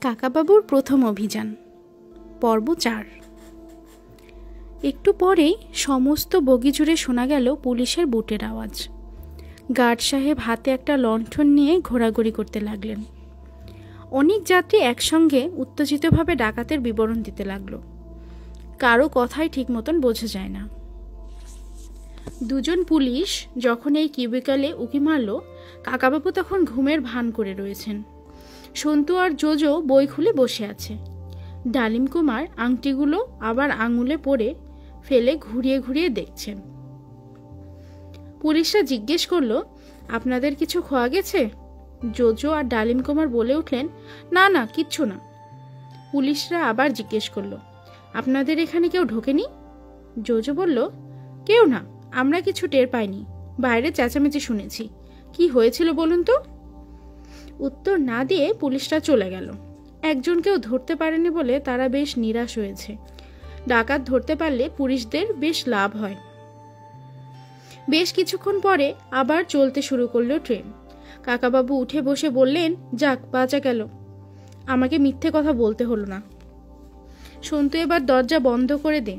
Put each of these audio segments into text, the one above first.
কাকাবাবুর প্রথম অভিযান পর্ব 4। একটু পরেই সমস্ত বগি জুড়ে শোনা গেল পুলিশের বুটের আওয়াজ। গার্ড সাহেব হাতে একটা লণ্ঠন নিয়ে ঘোরাঘুরি করতে লাগলেন। অনেক যাত্রী একসঙ্গে উত্তেজিতভাবে ডাকাতের বিবরণ দিতে লাগলো। কারো কথাই ঠিক মতন বোঝা যায় না। দুজন পুলিশ যখন এই কিউবিকালে উকি মারল, কাকাবাবু তখন ঘুমের ভান করে রয়েছেন। সন্তু আর জোজো বই খুলে বসে আছে। ডালিম কুমার আংটিগুলো আবার আঙুলে পরে ফেলে ঘুরিয়ে ঘুরিয়ে দেখছেন। পুলিশরা জিজ্ঞেস করলো, আপনাদের কিছু খোয়া গেছে? জোজো আর ডালিম কুমার বলে উঠলেন, না না, কিচ্ছু না। পুলিশরা আবার জিজ্ঞেস করলো, আপনাদের এখানে কেউ ঢোকেনি? জোজো বলল, কেউ না, আমরা কিছু টের পাইনি, বাইরে চেঁচামেচি শুনেছি। কি হয়েছিল বলুন তো? উত্তর না দিয়ে পুলিশরা চলে গেল। একজনকেও ধরতে পারেনি বলে তারা বেশ নিরাশ হয়েছে। ডাকাত ধরতে পারলে পুলিশদের বেশ লাভ হয়। বেশ কিছুক্ষণ পরে আবার চলতে শুরু করলো ট্রেন। কাকাবাবু উঠে বসে বললেন, যাক, বাঁচা গেল, আমাকে মিথ্যে কথা বলতে হলো না। সন্তু, এবার দরজা বন্ধ করে দে,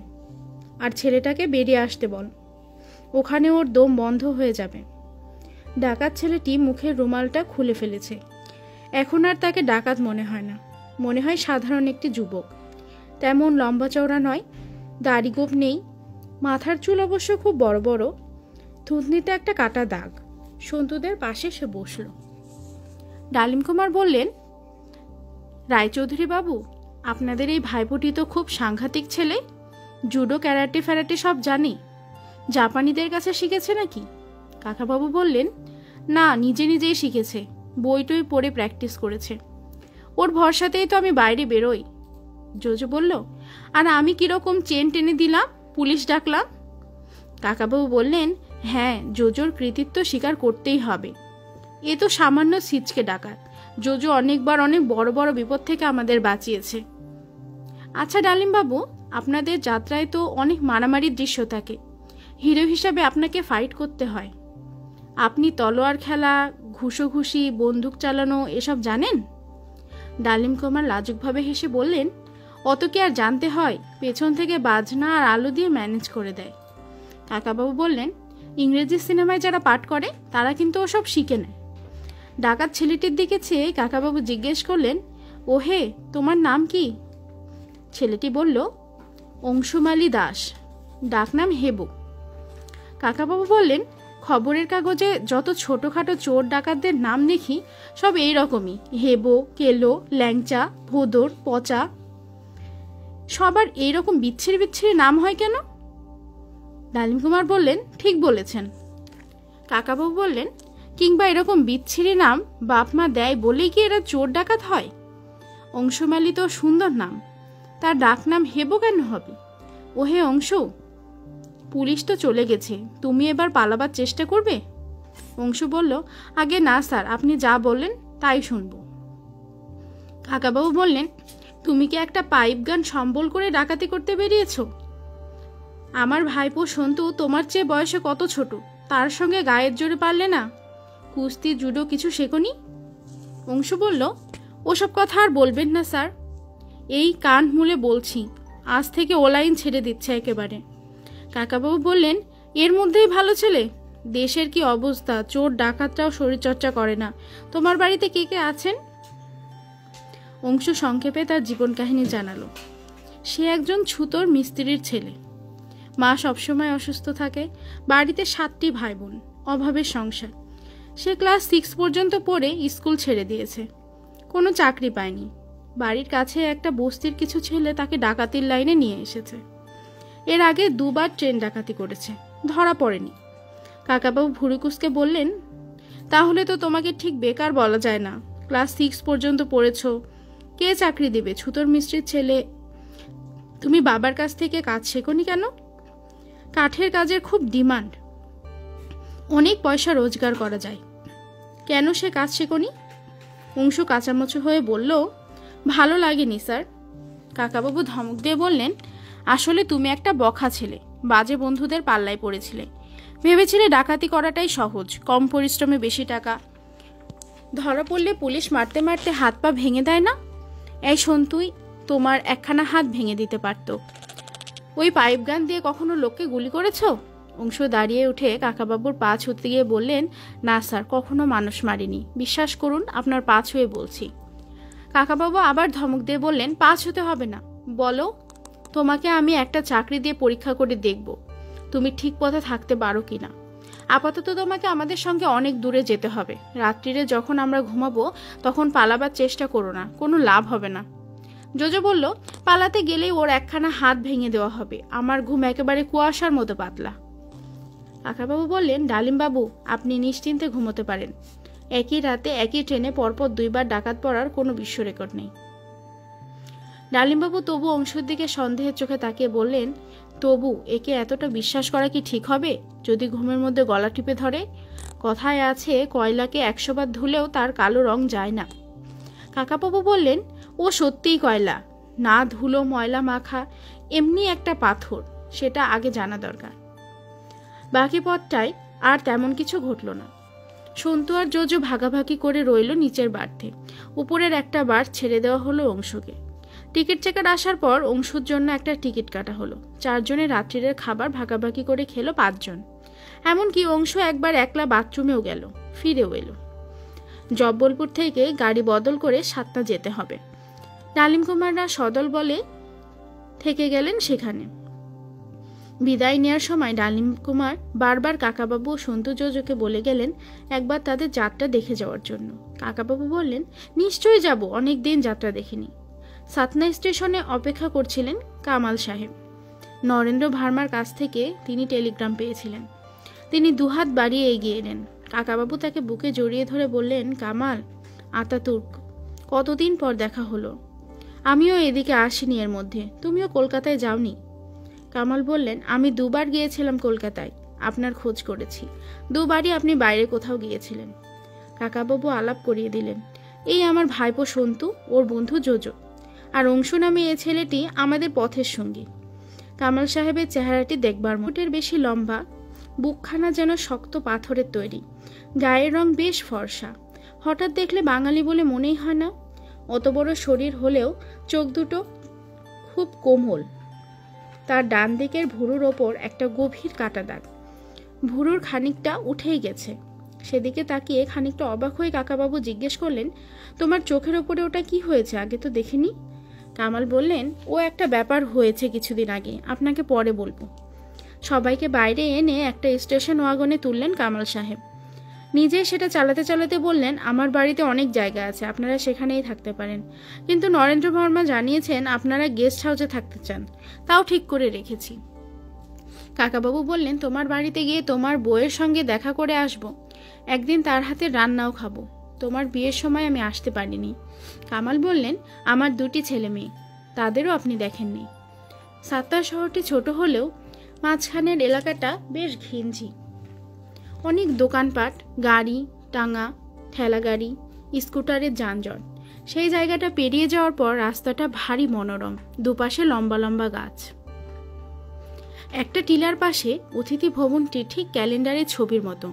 আর ছেলেটাকে বেরিয়ে আসতে বল, ওখানে ওর দম বন্ধ হয়ে যাবে। ডাকাত ছেলেটি মুখের রুমালটা খুলে ফেলেছে। এখন আর তাকে ডাকাত মনে হয় না, মনে হয় সাধারণ একটি যুবক। তেমন লম্বা চওড়া নয়, দাড়ি গোঁফ নেই, মাথার চুল অবশ্য খুব বড় বড়, থুতনিতে একটা কাটা দাগ। সন্তুদের পাশে সে বসল। ডালিম কুমার বললেন, রায়চৌধুরী বাবু, আপনাদের এই ভাইপোটি তো খুব সাংঘাতিক ছেলে। জুডো, ক্যারাটে ফ্যারাটে সব জানি। জাপানিদের কাছে শিখেছে নাকি? কাকাবাবু বললেন, না, নিজে নিজেই শিখেছে, বই টই পড়ে প্র্যাকটিস করেছে। ওর ভরসাতেই তো আমি বাইরে বেরোই। জোজো বলল, আর আমি কিরকম চেন টেনে দিলাম, পুলিশ ডাকলাম? কাকাবাবু বললেন, হ্যাঁ, জোজোর কৃতিত্ব স্বীকার করতেই হবে। এ তো সামান্য ছিচকে ডাকাত। জোজো অনেকবার অনেক বড় বড় বিপদ থেকে আমাদের বাঁচিয়েছে। আচ্ছা ডালিম বাবু, আপনাদের যাত্রায় তো অনেক মারামারির দৃশ্য থাকে। হিরো হিসাবে আপনাকে ফাইট করতে হয়। আপনি তলোয়ার খেলা, ঘুষোঘুষি, বন্দুক চালানো এসব জানেন? ডালিম কুমার লাজুকভাবে হেসে বললেন, অত কি আর জানতে হয়, পেছন থেকে বাজনা আর আলো দিয়ে ম্যানেজ করে দেয়। কাকাবাবু বললেন, ইংরেজি সিনেমায় যারা পাঠ করে তারা কিন্তু ওসব শিখে নেয়। ডাকাত ছেলেটির দিকে চেয়ে কাকাবাবু জিজ্ঞেস করলেন, ও হে, তোমার নাম কি? ছেলেটি বলল, অংশুমালী দাস, ডাকনাম হেবু। কাকাবাবু বললেন, খবরের কাগজে যত ছোটখাটো চোর ডাকাতদের নাম দেখি সব এই রকমই, হেবো, কেলো, ল্যাংচা, ভোদর, পচা। সবার এইরকম বিচ্ছিরি বিচ্ছিরি নাম হয় কেন? ডালিম কুমার বললেন, ঠিক বলেছেন। কাকাবাবু বললেন, কিংবা এরকম বিচ্ছিরি নাম বাপ মা দেয় বলেই কি এরা চোর ডাকাত হয়? অংশুমালী তো সুন্দর নাম, তার ডাকনাম হেবো কেন হবে? ওহে অংশু, পুলিশ তো চলে গেছে, তুমি এবার পালাবার চেষ্টা করবে? অংশু বলল, আগে না স্যার, আপনি যা বললেন তাই শুনব। কাকাবাবু বললেন, তুমি কি একটা পাইপ গান সম্বল করে ডাকাতি করতে বেরিয়েছ? আমার ভাইপো সন্তু তোমার চেয়ে বয়সে কত ছোট, তার সঙ্গে গায়ের জোরে পারলে না? কুস্তি, জুডো কিছু শেখনি? অংশু বলল, ওসব কথা আর বলবেন না স্যার, এই কান মুলে বলছি, আজ থেকে ও লাইন ছেড়ে দিচ্ছে একেবারে। কাকাবাবু বললেন, এর মধ্যেই ভালো ছেলে। দেশের কি অবস্থা, চোর ডাকাতরাও শরীরচর্চা করে না। তোমার বাড়িতে কে কে আছেন? অংশু সংক্ষেপে তার জীবন কাহিনী জানালো। সে একজন ছুতোর মিস্ত্রির ছেলে। মা সবসময় অসুস্থ থাকে। বাড়িতে 7টি ভাই বোন, অভাবের সংসার। সে ক্লাস 6 পর্যন্ত পড়ে স্কুল ছেড়ে দিয়েছে, কোনো চাকরি পায়নি। বাড়ির কাছে একটা বস্তির কিছু ছেলে তাকে ডাকাতির লাইনে নিয়ে এসেছে। এর আগে 2বার ট্রেন ডাকাতি করেছে, ধরা পড়েনি। কাকাবাবু ভুরুকুসকে বললেন, তাহলে তো তোমাকে ঠিক বেকার বলা যায় না। ক্লাস 6 পর্যন্ত পড়েছ, কে চাকরি দেবে? ছুতোর মিস্ত্রির ছেলে। তুমি বাবার কাছ থেকে কাজ শেখোনি কেন? কাঠের কাজের খুব ডিমান্ড, অনেক পয়সা রোজগার করা যায়। কেন সে কাজ শেখোনি? অংশু কাঁচামোচো হয়ে বলল, ভালো লাগেনি স্যার। কাকাবাবু ধমক দিয়ে বললেন, আসলে তুমি একটা বখা ছেলে, বাজে বন্ধুদের পাল্লায় পড়েছিলে। ভেবেছিলে ডাকাতি করাটাই সহজ, কম পরিশ্রমে বেশি টাকা। ধরা পড়লে পুলিশ মারতে মারতে হাত পা ভেঙে দেয় না? এই সন্তুই তোমার একখানা হাত ভেঙে দিতে পারত। ওই পাইপ গান দিয়ে কখনো লোককে গুলি করেছ? অংশু দাঁড়িয়ে উঠে কাকাবাবুর পা ছুঁতে গিয়ে বললেন, না স্যার, কখনো মানুষ মারিনি, বিশ্বাস করুন, আপনার পা ছুঁয়ে বলছি। কাকাবাবু আবার ধমক দিয়ে বললেন, পা ছুঁতে হবে না, বলো তোমাকে আমি একটা চাকরি দিয়ে পরীক্ষা করে দেখব তুমি ঠিক পথে থাকতে পারো কিনা। আপাতত তোমাকে আমাদের সঙ্গে অনেক দূরে যেতে হবে। রাত্রিরে যখন আমরা ঘুমাবো তখন পালাবার চেষ্টা করো না, কোনো লাভ হবে না। জোজো বলল, পালাতে গেলেই ওর একখানা হাত ভেঙে দেওয়া হবে। আমার ঘুম একেবারে কুয়াশার মতো পাতলা। কাকাবাবু বললেন, ডালিমবাবু, আপনি নিশ্চিন্তে ঘুমোতে পারেন। একই রাতে একই ট্রেনে পরপর 2 বার ডাকাত পড়ার কোনো বিশ্ব রেকর্ড নেই। ডালিমবাবু তবু অংশুর দিকে সন্দেহের চোখে তাকিয়ে বললেন, তবু একে এতটা বিশ্বাস করা কি ঠিক হবে যদি ঘুমের মধ্যে গলা টিপে ধরে? কথায় আছে, কয়লাকে 100 বার ধুলেও তার কালো রং যায় না। কাকাবাবু বললেন, ও সত্যিই কয়লা, না ধুলো ময়লা মাখা, এমনি একটা পাথর, সেটা আগে জানা দরকার। বাকি পথটায় আর তেমন কিছু ঘটল না। সন্তু আর জোজো ভাগাভাগি করে রইল নিচের বার্থে। উপরের একটা বার্থ ছেড়ে দেওয়া হলো অংশুকে। টিকিট চেকার আসার পর অংশুর জন্য একটা টিকিট কাটা হলো। 4 জনের রাত্রিরের খাবার ভাগাভাগি করে খেলো 5 জন। এমনকি অংশু একবার একলা বাথরুমেও গেল, ফিরেও এলো। জব্বলপুর থেকে গাড়ি বদল করে সাতনা যেতে হবে। ডালিম কুমাররা সদল বলে থেকে গেলেন সেখানে। বিদায় নেওয়ার সময় ডালিম কুমার বারবার কাকাবাবু ও সন্তু জোজোকে বলে গেলেন একবার তাদের যাত্রা দেখে যাওয়ার জন্য। কাকাবাবু বললেন, নিশ্চয়ই যাব, অনেক দিন যাত্রা দেখিনি। সাতনা স্টেশনে অপেক্ষা করছিলেন কামাল সাহেব। নরেন্দ্র ভার্মার কাছ থেকে তিনি টেলিগ্রাম পেয়েছিলেন। তিনি দুহাত বাড়িয়ে এগিয়ে এলেন। কাকাবাবু তাকে বুকে জড়িয়ে ধরে বললেন, কামাল, আতাতুর্ক, কতদিন পর দেখা হলো। আমিও এদিকে আসিনি এর মধ্যে, তুমিও কলকাতায় যাওনি। কামাল বললেন, আমি 2 বার গিয়েছিলাম কলকাতায়, আপনার খোঁজ করেছি। 2 বারই আপনি বাইরে কোথাও গিয়েছিলেন। কাকাবাবু আলাপ করিয়ে দিলেন, এই আমার ভাইপো সন্তু, ওর বন্ধু জোজো, আর অংশু নামে এ ছেলেটি আমাদের পথের সঙ্গী। কামাল সাহেবের চেহারাটি দেখবার মোটের বেশি লম্বা, বুকখানা যেন শক্ত পাথরের তৈরি, গায়ের রং বেশ ফর্সা। হঠাৎ দেখলে বাঙালি বলে মনেই হয় না। অত বড় শরীর হলেও চোখ দুটো খুব কোমল। তার ডান দিকের ভুরুর ওপর একটা গভীর কাটা দাগ, ভুরুর খানিকটা উঠেই গেছে। সেদিকে তাকিয়ে খানিকটা অবাক হয়ে কাকাবাবু জিজ্ঞেস করলেন, তোমার চোখের ওপরে ওটা কি হয়েছে, আগে তো দেখিনি। কামাল বললেন, ও একটা ব্যাপার হয়েছে কিছুদিন আগে, আপনাকে পরে বলবো। সবাইকে বাইরে এনে একটা স্টেশন ওয়াগনে তুললেন কামাল সাহেব। নিজে সেটা চালাতে চালাতে বললেন, আমার বাড়িতে অনেক জায়গা আছে, আপনারা সেখানেই থাকতে পারেন, কিন্তু নরেন্দ্র ভার্মা জানিয়েছেন আপনারা গেস্ট হাউসে থাকতে চান, তাও ঠিক করে রেখেছি। কাকাবাবু বললেন, তোমার বাড়িতে গিয়ে তোমার বউয়ের সঙ্গে দেখা করে আসব, একদিন তার হাতে রান্নাও খাবো। তোমার বিয়ের সময় আমি আসতে পারিনি। কামাল বললেন, আমার 2টি ছেলে মেয়ে, তাদেরও আপনি দেখেননি। সাতনা শহরটি ছোট হলেও মাঝখানের এলাকাটা বেশ ঘিঞ্জি। অনেক দোকানপাট, গাড়ি, টাঙা, ঠেলাগাড়ি, স্কুটারের যানজট। সেই জায়গাটা পেরিয়ে যাওয়ার পর রাস্তাটা ভারী মনোরম, দুপাশে লম্বা লম্বা গাছ। একটা টিলার পাশে অতিথি ভবনটি ঠিক ক্যালেন্ডারের ছবির মতো।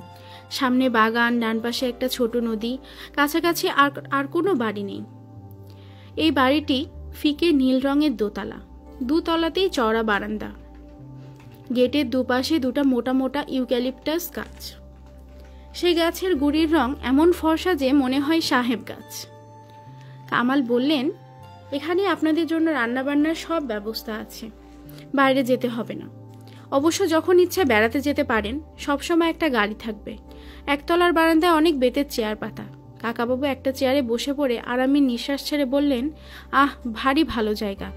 সামনে বাগান, ডান পাশে একটা ছোট নদী, কাছাকাছি আর কোনো বাড়ি নেই। এই বাড়িটি ফিকে নীল রঙের দোতলা, 2 তলাতেই চওড়া বারান্দা। গেটের দুপাশে 2টা মোটা মোটা ইউক্যালিপটাস গাছ। সেই গাছের গুড়ির রং এমন ফর্সা যে মনে হয় সাহেব গাছ। কামাল বললেন, এখানে আপনাদের জন্য রান্নাবান্নার সব ব্যবস্থা আছে, বাইরে যেতে হবে না। অবশ্য যখন ইচ্ছা বেড়াতে যেতে পারেন, সবসময় একটা গাড়ি থাকবে। 1 তলার বারান্দায় অনেক বেতের চেয়ার পাতা। কাকাবাবু একটা চেয়ারে বসে পড়ে আরামের নিঃশ্বাস ছেড়ে বললেন, আহ, ভারী ভালো জায়গা।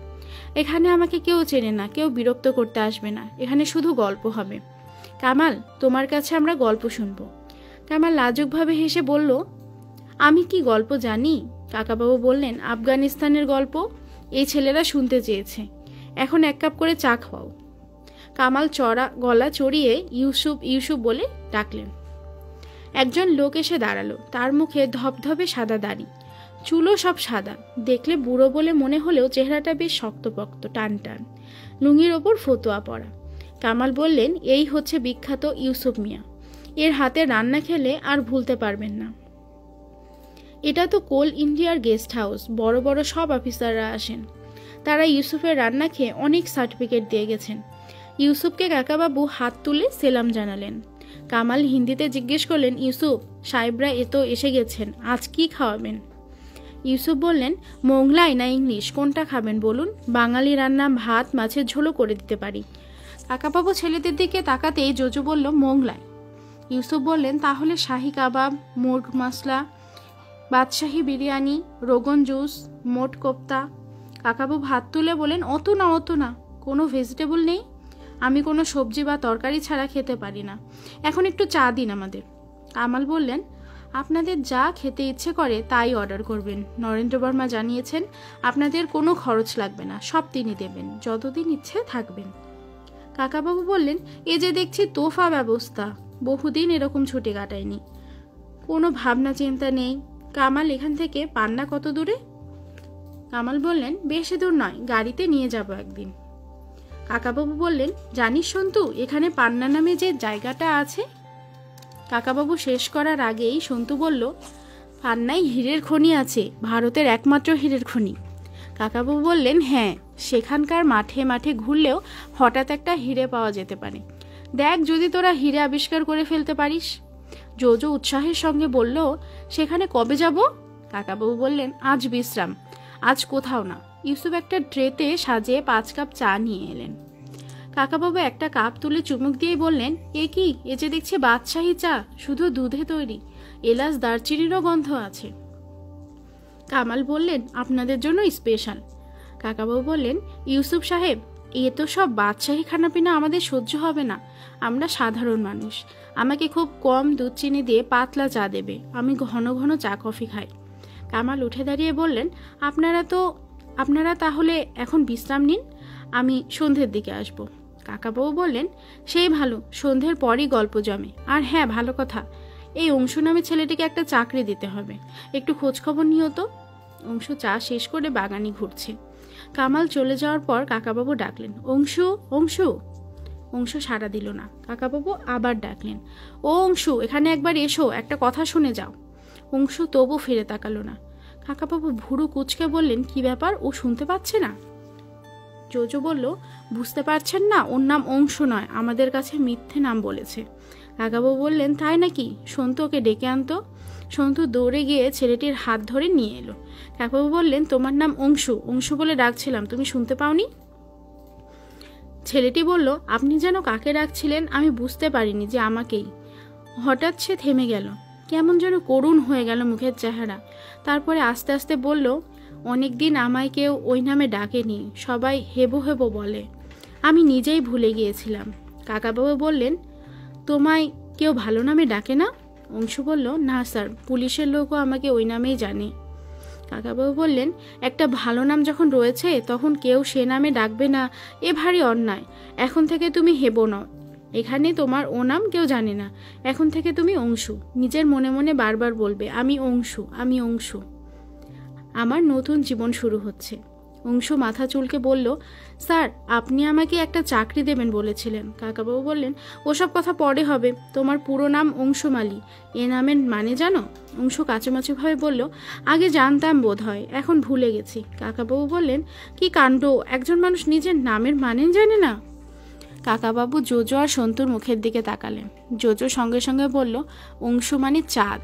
এখানে আমাকে কেউ চেনে না, কেউ বিরক্ত করতে আসবে না, এখানে শুধু গল্প হবে। কামাল, তোমার কাছে আমরা গল্প শুনব। কামাল লাজুকভাবে হেসে বলল, আমি কি গল্প জানি? কাকাবাবু বললেন, আফগানিস্তানের গল্প এই ছেলেরা শুনতে চেয়েছে, এখন 1 কাপ করে চা খাওয়াও। কামাল চড়া গলা চড়িয়ে ইউসুফ ইউসুফ বলে ডাকলেন। একজন লোক এসে দাঁড়ালো। তার মুখে ধবধবে সাদা দাড়ি, চুলও সব সাদা, দেখলে বুড়ো বলে মনে হলেও চেহারাটা বেশ শক্তপোক্ত, টান টান, লুঙ্গির ওপর ফতুয়া পরা। কামাল বললেন, এই হচ্ছে বিখ্যাত ইউসুফ মিয়া, এর হাতে রান্না খেলে আর ভুলতে পারবেন না। এটা তো কোল ইন্ডিয়ার গেস্ট হাউস, বড় বড় সব অফিসাররা আসেন। তারা ইউসুফের রান্না খেয়ে অনেক সার্টিফিকেট দিয়ে গেছেন। ইউসুফকে কাকাবাবু হাত তুলে সেলাম জানালেন। কামাল হিন্দিতে জিজ্ঞেস করলেন, ইউসুফ সাহেবরা তো এসে গেছেন, আজ কি খাওয়াবেন? ইউসুফ বললেন, মোংলাই না ইংলিশ, কোনটা খাবেন বলুন? বাঙালি রান্না ভাত মাছের ঝোলও করে দিতে পারি। কাকাবাবু ছেলেদের দিকে তাকাতেই জোজো বলল, মোংলাই। ইউসুফ বললেন, তাহলে শাহি কাবাব, মুরগ মশলা, বাদশাহী বিরিয়ানি, রোগন জুস, মোট কোপ্তা। কাকাবাবু হাত তুলে বলেন, অত না, কোনো ভেজিটেবল নেই? আমি কোনো সবজি বা তরকারি ছাড়া খেতে পারি না, এখন একটু চা দিন আমাদের। কামাল বললেন, আপনাদের যা খেতে ইচ্ছে করে তাই অর্ডার করবেন। নরেন্দ্র বর্মা জানিয়েছেন আপনাদের কোনো খরচ লাগবে না, সব তিনি দেবেন, যতদিন ইচ্ছে থাকবেন। কাকাবাবু বললেন, এ যে দেখছি তোফা ব্যবস্থা, বহুদিন এরকম ছুটি কাটায়নি। কোনো ভাবনা চিন্তা নেই। কামাল, এখান থেকে পান্না কত দূরে? কামাল বললেন, বেশি দূর নয়, গাড়িতে নিয়ে যাব একদিন। কাকাবাবু বললেন, জানিস সন্তু, এখানে পান্না নামে যে জায়গাটা আছে? কাকাবাবু শেষ করার আগেই সন্তু বলল, পান্নায় হীরের খনি আছে, ভারতের একমাত্র হীরের খনি। কাকাবাবু বললেন, হ্যাঁ, সেখানকার মাঠে মাঠে ঘুরলেও হঠাৎ একটা হিরে পাওয়া যেতে পারে। দেখ যদি তোরা হিরে আবিষ্কার করে ফেলতে পারিস। জোজো উৎসাহের সঙ্গে বলল, সেখানে কবে যাব? কাকাবাবু বললেন, আজ বিশ্রাম, আজ কোথাও না। ইউসুফ একটা ট্রেতে সাজিয়ে 5 কাপ চা নিয়ে এলেন। কাকাবাবু একটা কাপ তুলে চুমুক দিয়েই বললেন, এ কি, এ যে দেখছি বাদশাহী চা, শুধু দুধে তৈরি, এলাচ দারচিনিরও গন্ধ আছে। কামাল বললেন, আপনাদের জন্য স্পেশাল। কাকাবাবু বললেন, ইউসুফ সাহেব, এ তো সব বাদশাহী খানাপিনা আমাদের সহ্য হবে না, আমরা সাধারণ মানুষ। আমাকে খুব কম দুধ চিনি দিয়ে পাতলা চা দেবে, আমি ঘন ঘন চা কফি খাই। কামাল উঠে দাঁড়িয়ে বললেন, আপনারা তাহলে এখন বিশ্রাম নিন, আমি সন্ধ্যের দিকে আসব। কাকাবাবু বললেন, সেই ভালো, সন্ধ্যের পরই গল্প জমে। আর হ্যাঁ, ভালো কথা, এই অংশু নামে ছেলেটিকে একটা চাকরি দিতে হবে, একটু খোঁজখবর নিও তো। অংশু চা শেষ করে বাগানে ঘুরছে। কামাল চলে যাওয়ার পর কাকাবাবু ডাকলেন, অংশু, অংশু। অংশু সাড়া দিল না। কাকাবাবু আবার ডাকলেন, ও অংশু, এখানে একবার এসো, একটা কথা শুনে যাও। অংশু তবু ফিরে তাকালো না। কাকাবাবু ভুরু কুঁচকে বললেন, কি ব্যাপার, ও শুনতে পাচ্ছে না? জোজো বলল, বুঝতে পারছেন না, ওর নাম অংশু নয়, আমাদের কাছে মিথ্যে নাম বলেছে। কাকাবাবু বললেন, তাই নাকি? সন্তু, ওকে ডেকে আনতো। সন্তু দৌড়ে গিয়ে ছেলেটির হাত ধরে নিয়ে এলো। কাকাবাবু বললেন, তোমার নাম অংশু, অংশু বলে ডাকছিলাম, তুমি শুনতে পাওনি? ছেলেটি বলল, আপনি যেন কাকে ডাকছিলেন আমি বুঝতে পারিনি যে আমাকেই। হঠাৎ সে থেমে গেল, কেমন যেন করুণ হয়ে গেল মুখের চেহারা। তারপরে আস্তে আস্তে বলল, অনেকদিন আমায় কেউ ওই নামে ডাকেনি, সবাই হেবো হেবো বলে, আমি নিজেই ভুলে গিয়েছিলাম। কাকাবাবু বললেন, তোমায় কেউ ভালো নামে ডাকে না? অংশু বলল, না স্যার, পুলিশের লোকও আমাকে ওই নামেই জানে। কাকাবাবু বললেন, একটা ভালো নাম যখন রয়েছে তখন কেউ সে নামে ডাকবে না, এ ভারী অন্যায়। এখন থেকে তুমি হেবো নও, এখানে তোমার ও নাম কেউ জানে না, এখন থেকে তুমি অংশু। নিজের মনে মনে বারবার বলবে, আমি অংশু, আমি অংশু, আমার নতুন জীবন শুরু হচ্ছে। অংশু মাথা চুলকে বলল, স্যার, আপনি আমাকে একটা চাকরি দেবেন বলেছিলেন। কাকাবাবু বললেন, ওসব কথা পরে হবে, তোমার পুরো নাম অংশুমালী, এ নামের মানে জানো? অংশু কাচুমাচুভাবে বলল, আগে জানতাম বোধ হয়, এখন ভুলে গেছি। কাকাবাবু বললেন, কি কাণ্ড, একজন মানুষ নিজের নামের মানে জানে না? কাকাবাবু জোজো আর সন্তুর মুখের দিকে তাকালেন। জোজো সঙ্গে সঙ্গে বলল, অংশু মানে চাঁদ।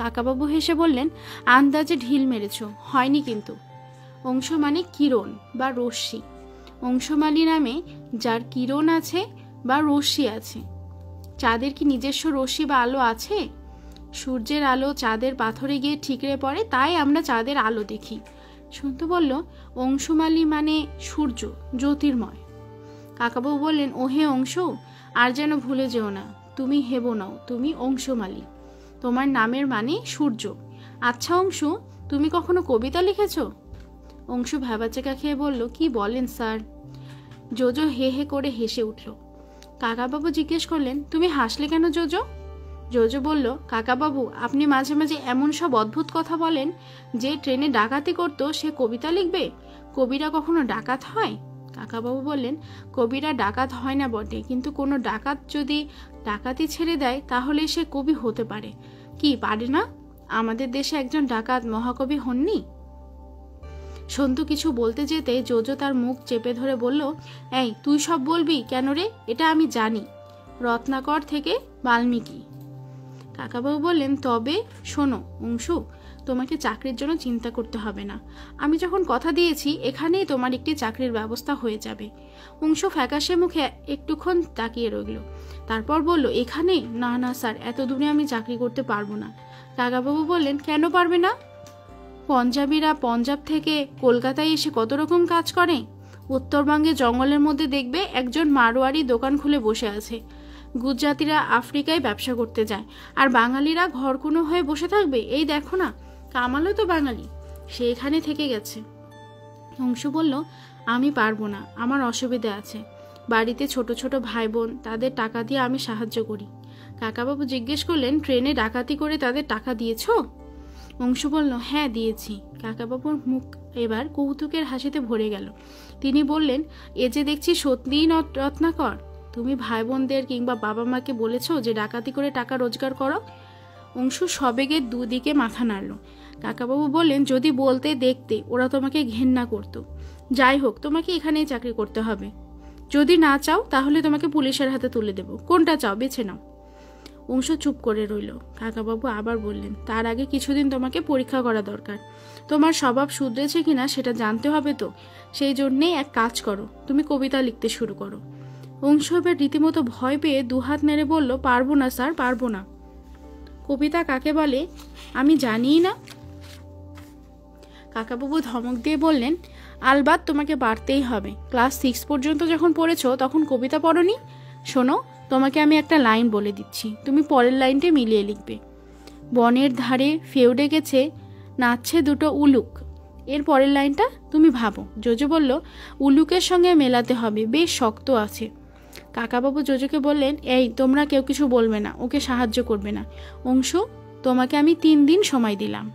কাকাবাবু হেসে বললেন, আন্দাজে ঢিল মেরেছ, হয়নি কিন্তু। অংশু মানে কিরণ বা রশ্মি। অংশুমালী নামে যার কিরণ আছে বা রশ্মি আছে। চাঁদের কি নিজস্ব রশ্মি বা আলো আছে? সূর্যের আলো চাঁদের পাথরে গিয়ে ঠিকরে পড়ে, তাই আমরা চাঁদের আলো দেখি। সন্তু বলল, অংশুমালী মানে সূর্য, জ্যোতির্ময়। কাকাবাবু বললেন, ওহে অংশু, আর যেন ভুলে যেও না, তুমি হেবো নাও, তুমি অংশুমালী, তোমার নামের মানে সূর্য। আচ্ছা অংশু, তুমি কখনো কবিতা লিখেছ? অংশু ভ্যাবাচেকা খেয়ে বলল, কি বলেন স্যার? জোজো হে হে করে হেসে উঠল। কাকাবাবু জিজ্ঞেস করলেন, তুমি হাসলে কেন জোজো? জোজো বলল, কাকাবাবু, আপনি মাঝে মাঝে এমন সব অদ্ভুত কথা বলেন, যে ট্রেনে ডাকাতি করতো সে কবিতা লিখবে? কবিরা কখনো ডাকাত হয়? কাকাবাবু বললেন, কবিরা ডাকাত হয় না বটে, কিন্তু কোনো ডাকাত যদি ডাকাতি ছেড়ে দেয় তাহলে সে কবি হতে পারে। কি পারে না? আমাদের দেশে একজন ডাকাত মহাকবি হননি? সন্তু কিছু বলতে যেতে জোজো তার মুখ চেপে ধরে বলল, এই তুই সব বলবি কেন রে? এটা আমি জানি, রত্নাকর থেকে বাল্মীকি। কাকাবাবু বললেন, তবে শোনো অংশু, তোমাকে চাকরির জন্য চিন্তা করতে হবে না। আমি যখন কথা দিয়েছি এখানেই তোমার একটি চাকরির ব্যবস্থা হয়ে যাবে। অংশু ফ্যাকাশে মুখে একটুক্ষণ তাকিয়ে রইল, তারপর বলল, এখানে? না না স্যার, এত দূরে আমি চাকরি করতে পারবো না। কাকাবাবু বললেন, কেন পারবে না? পঞ্জাবিরা পঞ্জাব থেকে কলকাতায় এসে কত রকম কাজ করে। উত্তরবঙ্গে জঙ্গলের মধ্যে দেখবে একজন মারোয়ারি দোকান খুলে বসে আছে। গুজরাতিরা আফ্রিকায় ব্যবসা করতে যায়, আর বাঙালিরা ঘরকুনো হয়ে বসে থাকবে। এই দেখো না, কামালও তো বাঙালি, সে এখানে থেকে গেছে। অংশু বলল, আমি পারবো না, আমার অসুবিধা আছে। বাড়িতে ছোট ছোট ভাই বোন, তাদের টাকা দিয়ে আমি সাহায্য করি। কাকাবাবু জিজ্ঞেস করলেন, ট্রেনে ডাকাতি করে তাদের টাকা দিয়েছ? অংশু বলল, হ্যাঁ দিয়েছি। কাকাবাবুর মুখ এবার কৌতুকের হাসিতে ভরে গেল। তিনি বললেন, এ যে দেখছি সত্যিই রত্নাকর। তুমি ভাই বোনদের কিংবা বাবা মাকে বলেছো যে ডাকাতি করে টাকা রোজগার করো? অংশু সবেগে দুদিকে মাথা নাড়ল। কাকাবাবু বললেন, যদি বলতে দেখতে ওরা তোমাকে ঘেন্না করতো। যাই হোক, তোমাকে এখানেই চাকরি করতে হবে। যদি না চাও তাহলে তোমাকে পুলিশের হাতে তুলে দেব। কোনটা চাও, বেছে নাও। অংশু চুপ করে রইল। কাকাবাবু আবার বললেন, তার আগে কিছুদিন তোমাকে পরীক্ষা করা দরকার। তোমার স্বভাব শুধরেছে কিনা সেটা জানতে হবে তো। সেই জন্যেই এক কাজ করো, তুমি কবিতা লিখতে শুরু করো। অংশু এবার রীতিমতো ভয় পেয়ে দুহাত নেড়ে বলল, পারবো না স্যার, পারবো না। কবিতা কাকে বলে আমি জানিই না। কাকাবাবু ধমক দিয়ে বললেন, আলবাত তোমাকে পারতেই হবে। ক্লাস 6 পর্যন্ত যখন পড়েছো তখন কবিতা পড়োনি? শোনো, তোমাকে আমি একটা লাইন বলে দিচ্ছি, তুমি পরের লাইনটা মিলিয়ে লিখবে। বনের ধারে ফেউডে গেছে, নাচছে দুটো উলুক। এর পরের লাইনটা তুমি ভাবো। জোজো বলল, উলুকের সঙ্গে মেলাতে হবে, বেশ শক্ত আছে। কাকাবাবু জোজোকে বললেন, এই তোমরা কেউ কিছু বলবে না, ওকে সাহায্য করবে না। অংশু, তোমাকে আমি 3 দিন সময় দিলাম।